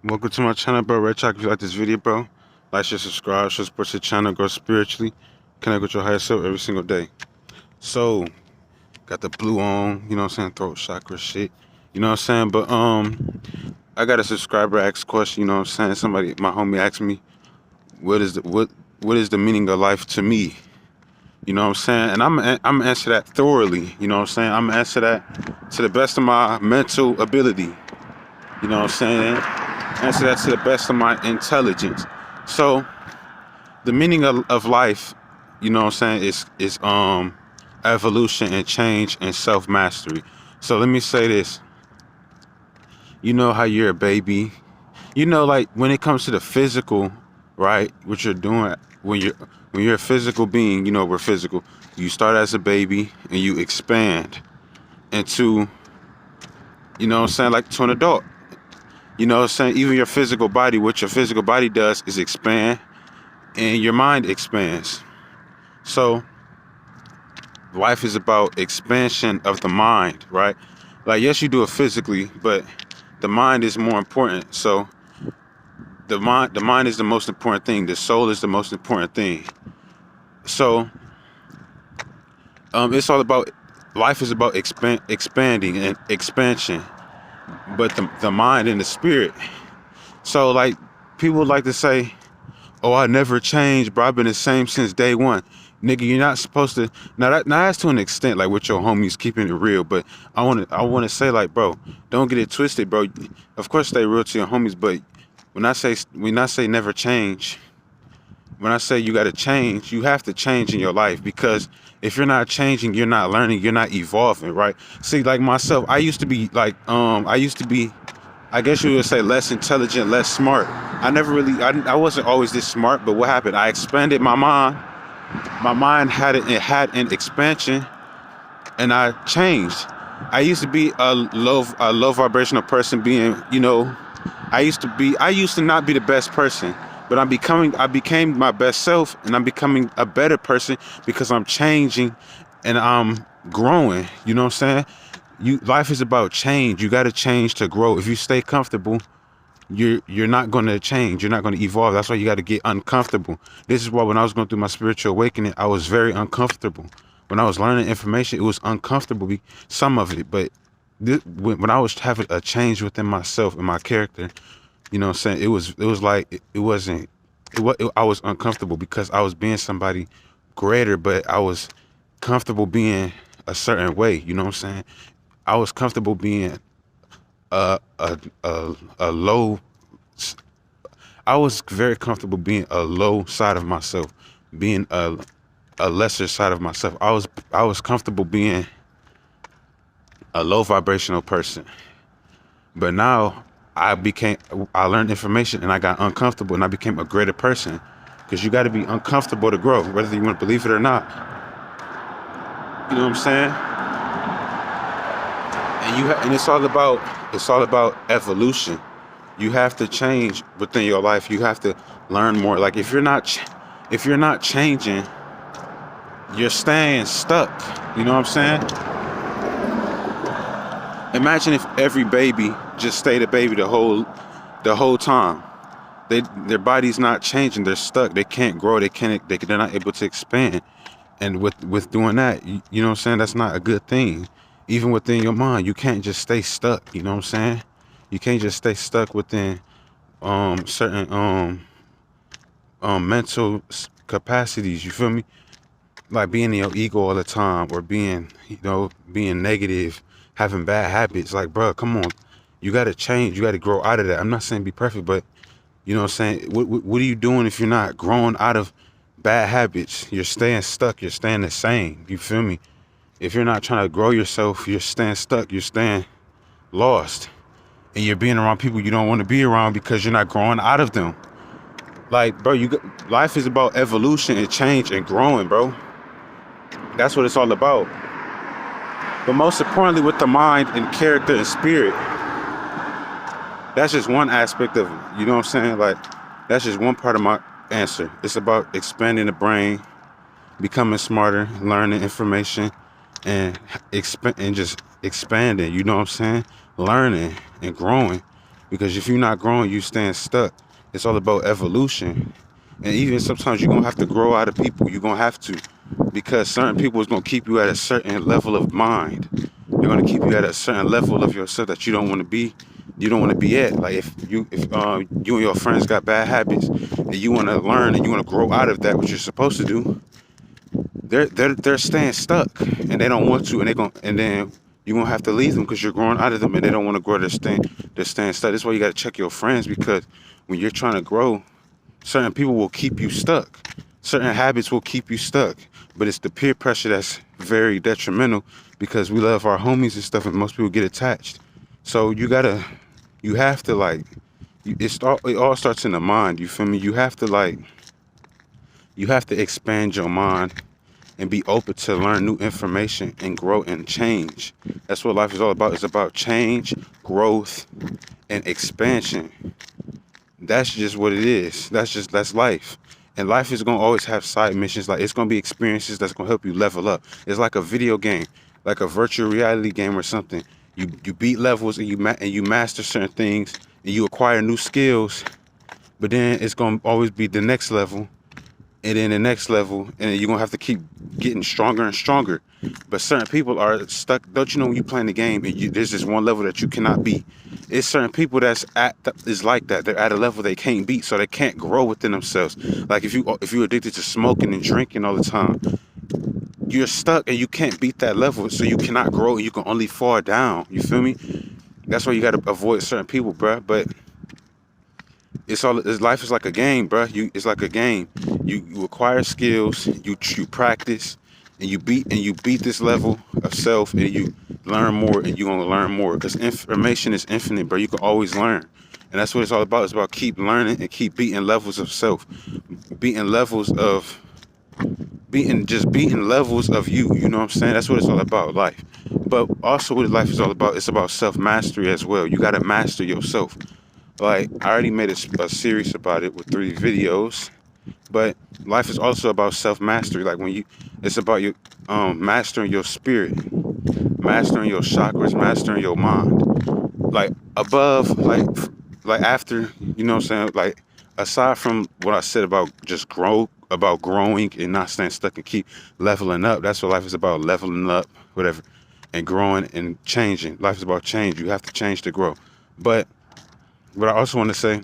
Welcome to my channel, bro. RedChakra. If you like this video, bro, like, share, subscribe, show support the channel, grow spiritually, connect with your higher self every single day. So, got the blue on, you know what I'm saying, throat chakra shit, you know what I'm saying, but I got a subscriber ask a question, you know what I'm saying, my homie asked me, what is the meaning of life to me, you know what I'm saying, and I'm gonna answer that thoroughly, you know what I'm saying, I'm gonna answer that to the best of my mental ability, you know what I'm saying, answer that to the best of my intelligence. So the meaning of life, you know what I'm saying, is evolution and change and self-mastery. So let me say this. You know how you're a baby. You know, like when it comes to the physical, right? What you're doing when you're a physical being, you know, we're physical. You start as a baby and you expand into, you know what I'm saying, like to an adult. You know what I'm saying? Even your physical body, what your physical body does is expand and your mind expands. So life is about expansion of the mind, right? Like, yes, you do it physically, but the mind is more important. So the mind is the most important thing. The soul is the most important thing. So it's all about, life is about expanding and expansion, but the mind and the spirit. So like people like to say, oh, I never changed, bro. I've been the same since day one. Nigga, you're not supposed to. Now that's to an extent, like with your homies, keeping it real. But I wanna say, like, bro, don't get it twisted, bro. Of course, stay real to your homies. But when I say never change, when I say you gotta change, you have to change in your life, because if you're not changing, you're not learning, you're not evolving, right? See, like myself, I used to be like, I guess you would say less intelligent, less smart. I wasn't always this smart, but what happened? I expanded my mind. My mind had an expansion, and I changed. I used to be a low vibrational person, being, you know, I used to not be the best person, but I became my best self, and I'm becoming a better person because I'm changing and I'm growing. You know what I'm saying? Life is about change. You got to change to grow. If you stay comfortable, you're not going to change. You're not going to evolve. That's why you got to get uncomfortable. This is why when I was going through my spiritual awakening, I was very uncomfortable. When I was learning information, it was uncomfortable, some of it. But when I was having a change within myself and my character, you know what I'm saying, it was like I was uncomfortable because I was being somebody greater, but I was comfortable being a certain way. You know what I'm saying? I was comfortable being a low. I was very comfortable being a low side of myself, being a lesser side of myself. I was comfortable being a low vibrational person. But now I learned information and I got uncomfortable and I became a greater person, because you got to be uncomfortable to grow, whether you want to believe it or not. You know what I'm saying? And it's all about evolution. You have to change within your life. You have to learn more. Like if you're not changing, you're staying stuck. You know what I'm saying? Imagine if every baby just stayed a baby the whole time. Their body's not changing. They're stuck. They can't grow. They're not able to expand. And with doing that, you know what I'm saying, that's not a good thing. Even within your mind, you can't just stay stuck. You know what I'm saying? You can't just stay stuck within certain mental capacities. You feel me? Like being in your ego all the time, or being negative, having bad habits. Like, bro, come on, you gotta change. You gotta grow out of that. I'm not saying be perfect, but you know what I'm saying? What are you doing if you're not growing out of bad habits? You're staying stuck. You're staying the same. You feel me? If you're not trying to grow yourself, you're staying stuck. You're staying lost. And you're being around people you don't want to be around because you're not growing out of them. Like, bro, life is about evolution and change and growing, bro. That's what it's all about. But most importantly, with the mind and character and spirit, that's just one aspect of it. You know what I'm saying? Like, that's just one part of my answer. It's about expanding the brain, becoming smarter, learning information, and just expanding. You know what I'm saying? Learning and growing. Because if you're not growing, you stand stuck. It's all about evolution. And even sometimes you're going to have to grow out of people. You're going to have to. Because certain people is going to keep you at a certain level of mind. They're going to keep you at a certain level of yourself that you don't want to be. You don't want to be at. Like if you and your friends got bad habits and you want to learn and you want to grow out of that, what you're supposed to do, they're staying stuck and they don't want to, and then you're gonna have to leave them because you're growing out of them and they don't want to grow. They're staying stuck. That's why you got to check your friends, because when you're trying to grow, certain people will keep you stuck. Certain habits will keep you stuck. But it's the peer pressure that's very detrimental, because we love our homies and stuff, and most people get attached. So you have to like, it all starts in the mind. You feel me? You have to expand your mind and be open to learn new information and grow and change. That's what life is all about. It's about change, growth, and expansion. That's just what it is. That's life. And life is going to always have side missions. Like, it's going to be experiences that's going to help you level up. It's like a video game, like a virtual reality game or something. You beat levels and you master certain things and you acquire new skills. But then it's going to always be the next level, and then the next level, and you're going to have to keep getting stronger and stronger. But certain people are stuck. Don't you know, when you're playing the game and there's this one level that you cannot beat? It's certain people is like that. They're at a level they can't beat, so they can't grow within themselves. Like if you're addicted to smoking and drinking all the time, you're stuck and you can't beat that level, so you cannot grow. You can only fall down. You feel me? That's why you got to avoid certain people, bruh. But life is like a game, bro. It's like a game. You acquire skills, you practice, and you beat this level of self, and you learn more, and you're gonna learn more, because information is infinite, bro. You can always learn, and that's what it's all about. It's about keep learning and keep beating levels of self, beating levels of you. You know what I'm saying? That's what it's all about, life. But also, what life is all about, it's about self mastery as well. You gotta master yourself. Like, I already made a series about it with 3 videos, but life is also about self-mastery. Like, it's about your mastering your spirit, mastering your chakras, mastering your mind. Like, above, like after, you know what I'm saying? Like, aside from what I said about about growing and not staying stuck and keep leveling up, that's what life is about, leveling up, whatever, and growing and changing. Life is about change. You have to change to grow. But I also want to say,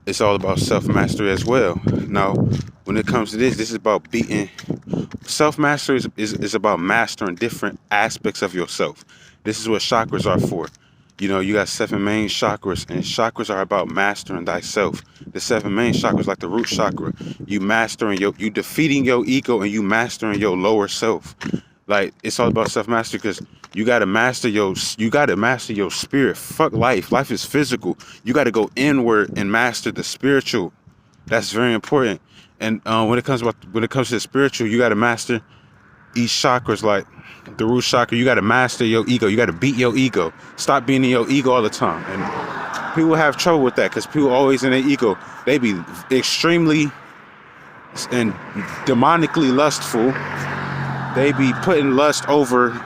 it's all about self-mastery as well. Now, when it comes to this is about beating. Self-mastery is about mastering different aspects of yourself. This is what chakras are for. You know, you got 7 main chakras, and chakras are about mastering thyself. The 7 main chakras, like the root chakra, you defeating your ego, and you mastering your lower self. Like, it's all about self-mastery, because you gotta master your spirit. Fuck life. Life is physical. You gotta go inward and master the spiritual. That's very important. And when it comes to the spiritual, you gotta master each chakras. Like the root chakra, you gotta master your ego. You gotta beat your ego. Stop being in your ego all the time. And people have trouble with that, because people always in their ego. They be extremely and demonically lustful. They be putting lust over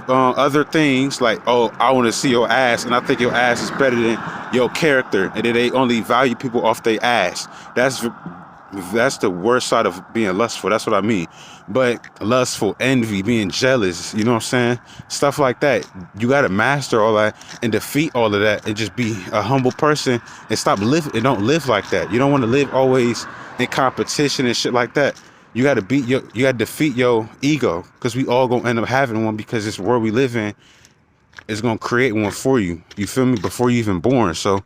other things, like, oh, I want to see your ass, and I think your ass is better than your character, and then they only value people off their ass. That's the worst side of being lustful. That's what I mean. But lustful, envy, being jealous, you know what I'm saying? Stuff like that. You got to master all that and defeat all of that, and just be a humble person and stop living and don't live like that. You don't want to live always in competition and shit like that. You got to defeat your ego, because we all gonna end up having one, because this world we live in is gonna create one for you. You feel me? Before you even born. So,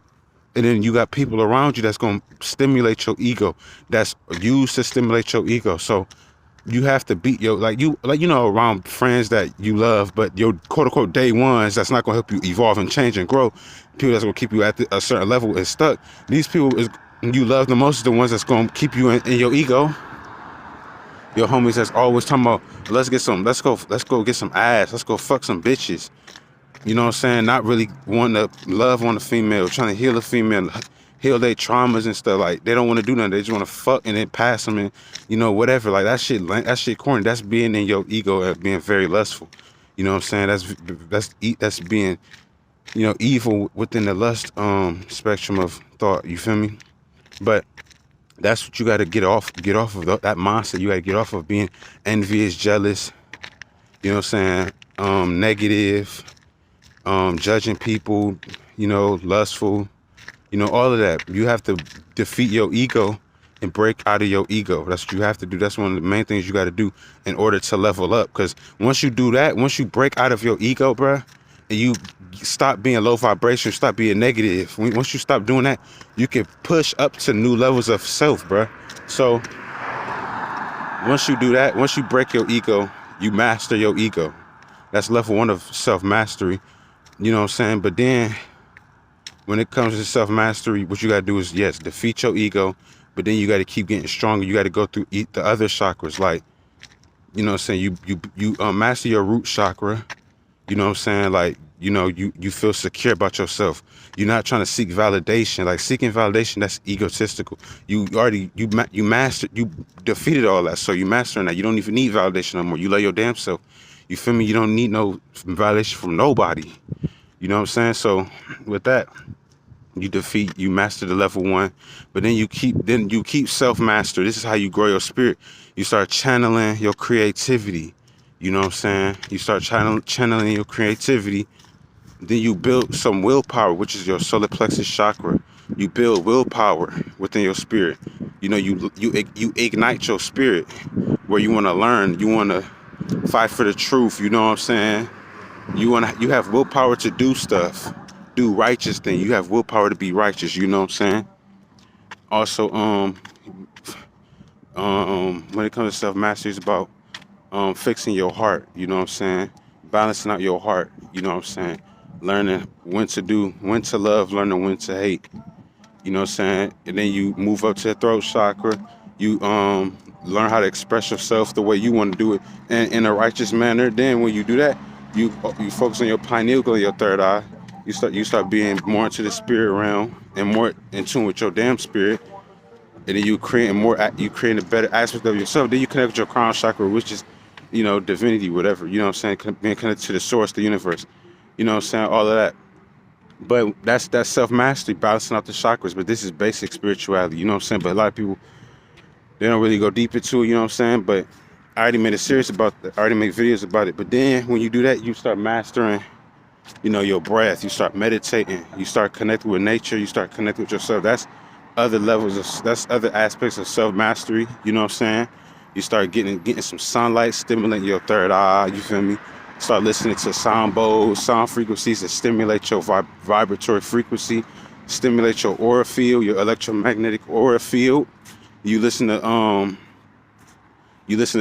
and then you got people around you that's gonna stimulate your ego. That's used to stimulate your ego. So you have to beat around friends that you love, but your quote unquote day ones that's not gonna help you evolve and change and grow. People that's gonna keep you at a certain level and stuck. These people you love the most, is the ones that's gonna keep you in your ego. Your homies that's always talking about, let's go get some ass, let's go fuck some bitches. You know what I'm saying? Not really wanting to love on a female, trying to heal a female, heal their traumas and stuff. Like, they don't want to do nothing. They just want to fuck and then pass them and, whatever. Like, that shit corny. That's being in your ego and being very lustful. You know what I'm saying? That's being evil within the lust spectrum of thought. You feel me? But that's what you got to get off of that mindset. You got to get off of being envious, jealous, negative, judging people, lustful, all of that. You have to defeat your ego and break out of your ego. That's what you have to do. That's one of the main things you got to do in order to level up. Because once you do that, once you break out of your ego, bruh, and you stop being low vibration, stop being negative. Once you stop doing that, you can push up to new levels of self, bruh. So once you do that, once you break your ego, you master your ego. That's level 1 of self-mastery. You know what I'm saying? But then when it comes to self-mastery, what you got to do is, yes, defeat your ego, but then you got to keep getting stronger. You got to go through the other chakras. Like, you know what I'm saying? You master your root chakra. You know what I'm saying? Like, you feel secure about yourself. You're not trying to seek validation. Like, seeking validation, that's egotistical. You mastered, you defeated all that. So you mastering that. You don't even need validation no more. You love your damn self. You feel me? You don't need no validation from nobody. You know what I'm saying? So with that, you master the level 1, but then you keep self-master. This is how you grow your spirit. You start channeling your creativity. You know what I'm saying? You start channeling your creativity. Then you build some willpower, which is your solar plexus chakra. You build willpower within your spirit. You ignite your spirit where you want to learn. You want to fight for the truth. You know what I'm saying? You have willpower to do stuff, do righteous things. You have willpower to be righteous. You know what I'm saying? Also, when it comes to self-mastery, it's about fixing your heart. You know what I'm saying? Balancing out your heart. You know what I'm saying? Learning when to love, learning when to hate. You know what I'm saying? And then you move up to the throat chakra. You learn how to express yourself the way you want to do it and in a righteous manner. Then when you do that, you focus on your pineal gland, your third eye. You start being more into the spirit realm and more in tune with your damn spirit. And then you create a better aspect of yourself. Then you connect with your crown chakra, which is, divinity, whatever. You know what I'm saying? Being connected to the source, the universe. You know what I'm saying? All of that. But that's self-mastery, balancing out the chakras. But this is basic spirituality. You know what I'm saying? But a lot of people, they don't really go deep into it. You know what I'm saying? But I already made a series about that. I already made videos about it. But then when you do that, you start mastering, your breath. You start meditating. You start connecting with nature. You start connecting with yourself. That's other that's other aspects of self-mastery. You know what I'm saying? You start getting some sunlight, stimulating your third eye. You feel me? Start listening to sound bowls, sound frequencies that stimulate your vibratory frequency, stimulate your aura field, your electromagnetic aura field. You listen to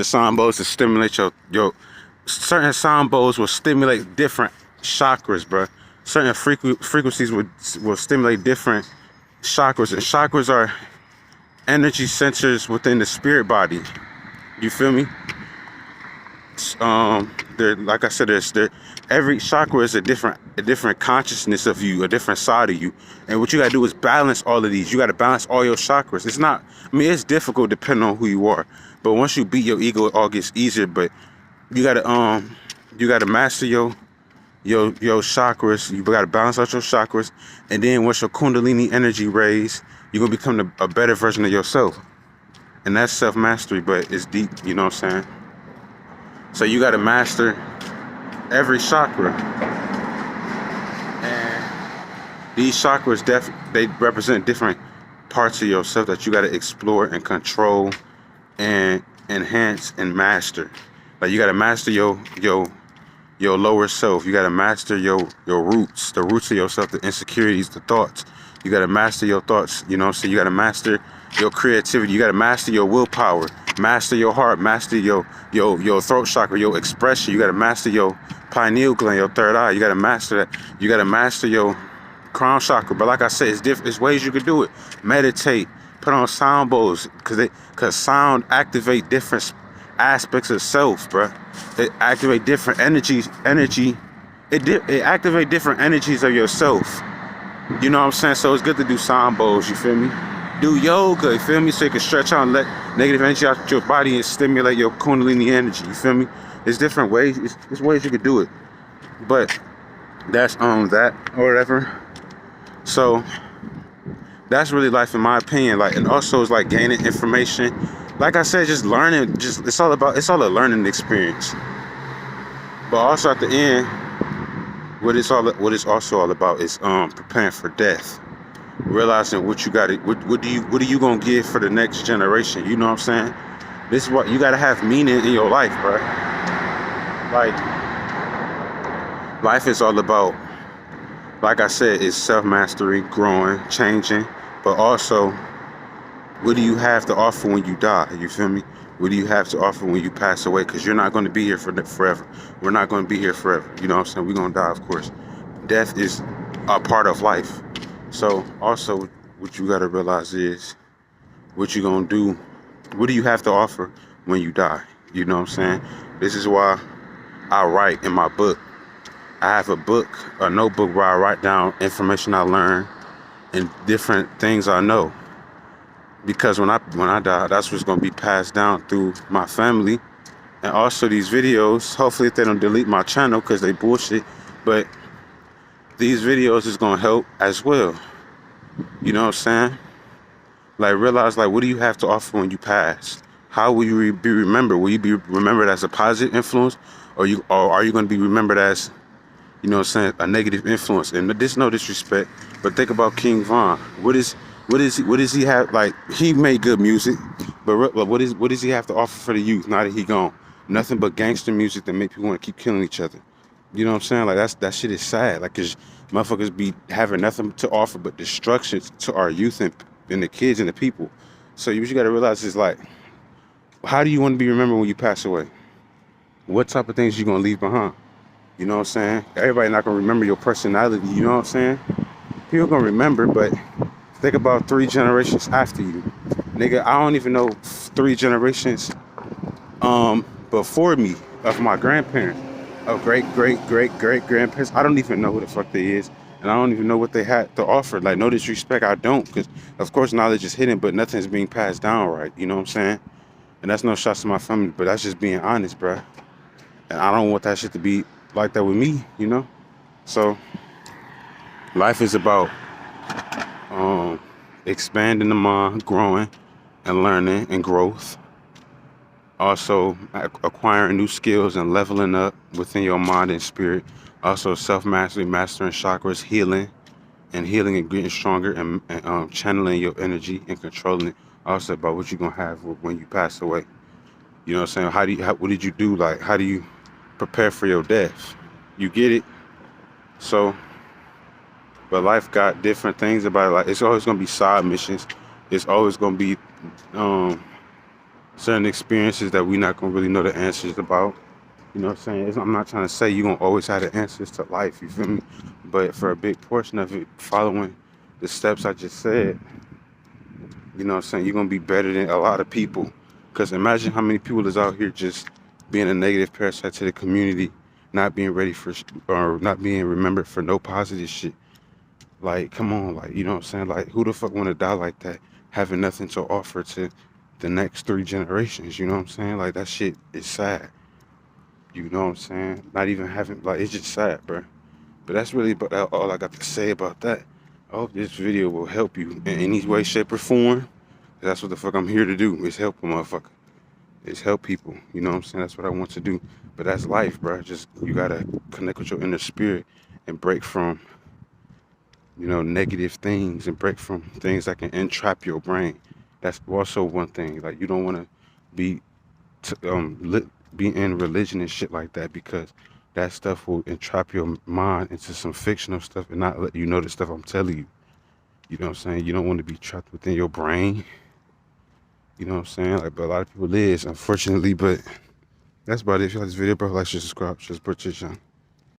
sound bowls to stimulate your certain sound bowls will stimulate different chakras, bro. Certain frequencies will stimulate different chakras, and chakras are energy centers within the spirit body. You feel me? Like I said, every chakra is a different consciousness of you, a different side of you. And what you gotta do is balance all of these. You gotta balance all your chakras. It's difficult depending on who you are. But once you beat your ego, it all gets easier. But you gotta master your chakras. You gotta balance out your chakras. And then once your Kundalini energy raise, you're gonna become a better version of yourself. And that's self-mastery, but it's deep, you know what I'm saying? So you got to master every chakra. And these chakras, they represent different parts of yourself that you got to explore and control and enhance and master. Like, you got to master your lower self. You got to master your roots, the roots of yourself, the insecurities, the thoughts. You got to master your thoughts, you know what I'm saying? You got to master your creativity. You got to master your willpower. Master your heart, master your throat chakra, your expression. You got to master your pineal gland, your third eye. You got to master that. You got to master your crown chakra. But like I said, it's ways you can do it. Meditate, put on sound bowls, because sound activate different aspects of self, bro. It activate different energies. It activate different energies of yourself. You know what I'm saying? So it's good to do sound bowls. You feel me? Do yoga, you feel me? So you can stretch out and let negative energy out your body and stimulate your Kundalini energy, you feel me? There's different ways, there's ways you can do it. But that's that or whatever. So that's really life in my opinion. Like, and also it's like gaining information. Like I said, just learning. Just it's all a learning experience. But also at the end, what it's also all about is preparing for death. Realizing what you got to what are you gonna give for the next generation? You know what I'm saying? This is what you gotta have meaning in your life, bro. Like, life is all about, like I said, it's self-mastery, growing, changing, but also what do you have to offer when you die? You feel me? What do you have to offer when you pass away? Because you're not going to be here forever. We're not going to be here forever. You know what I'm saying? We're going to die, of course. Death is a part of life. So also what you got to realize is what you going to do. What do you have to offer when you die? You know what I'm saying? This is why I write in my book. I have a notebook where I write down information I learn and different things I know. Because when I die, that's what's gonna be passed down through my family. And also these videos, hopefully if they don't delete my channel because they bullshit, but these videos is gonna help as well. You know what I'm saying? Like, realize, like, what do you have to offer when you pass? How will you be remembered? Will you be remembered as a positive influence, or are you gonna be remembered as, you know what I'm saying, a negative influence? And this no disrespect, but think about King Von. What does he have? Like, he made good music, but what does he have to offer for the youth now that he gone? Nothing but gangster music that make people want to keep killing each other. You know what I'm saying? Like, that shit is sad. Like, 'cause motherfuckers be having nothing to offer but destruction to our youth and the kids and the people. So what you got to realize is, like, how do you want to be remembered when you pass away? What type of things you gonna leave behind? You know what I'm saying? Everybody not gonna remember your personality. You know what I'm saying? People gonna remember, but think about 3 generations after you. Nigga, I don't even know 3 generations before me of my grandparents, of great grandparents. I don't even know who the fuck they is, and I don't even know what they had to offer. Like, no disrespect, I don't, because of course knowledge is hidden, but nothing's being passed down right. You know what I'm saying? And that's no shots to my family, but that's just being honest, bruh. And I don't want that shit to be like that with me, you know? So life is about expanding the mind, growing and learning and growth. Also acquiring new skills and leveling up within your mind and spirit. Also self-mastery, mastering chakras, healing and getting stronger, and channeling your energy and controlling it. Also about what you're gonna have when you pass away. You know what I'm saying? What did you do? Like, how do you prepare for your death? You get it? So, but life got different things about it. Like, it's always gonna be side missions. It's always gonna be certain experiences that we're not gonna really know the answers about. You know what I'm saying? I'm not trying to say you're gonna always have the answers to life, you feel me? But for a big portion of it, following the steps I just said, you know what I'm saying, you're gonna be better than a lot of people. Because imagine how many people is out here just being a negative parasite to the community, not being ready for, or not being remembered for no positive shit. Like, come on, like, you know what I'm saying? Like, who the fuck want to die like that, having nothing to offer to the next 3 generations? You know what I'm saying? Like, that shit is sad. You know what I'm saying? Not even having, like, it's just sad, bro. But that's really all I got to say about that. I hope this video will help you in any way, shape, or form. That's what the fuck I'm here to do, is help a motherfucker. Is help people. You know what I'm saying? That's what I want to do. But that's life, bro. Just, you gotta connect with your inner spirit and break from, you know, negative things, and break from things that can entrap your brain. That's also one thing. Like, you don't want to be be in religion and shit like that, because that stuff will entrap your mind into some fictional stuff and not let you know the stuff I'm telling you. You know what I'm saying? You don't want to be trapped within your brain. You know what I'm saying? Like, but a lot of people is, unfortunately. But that's about it. If you like this video, bro, like, share, subscribe, just purchase,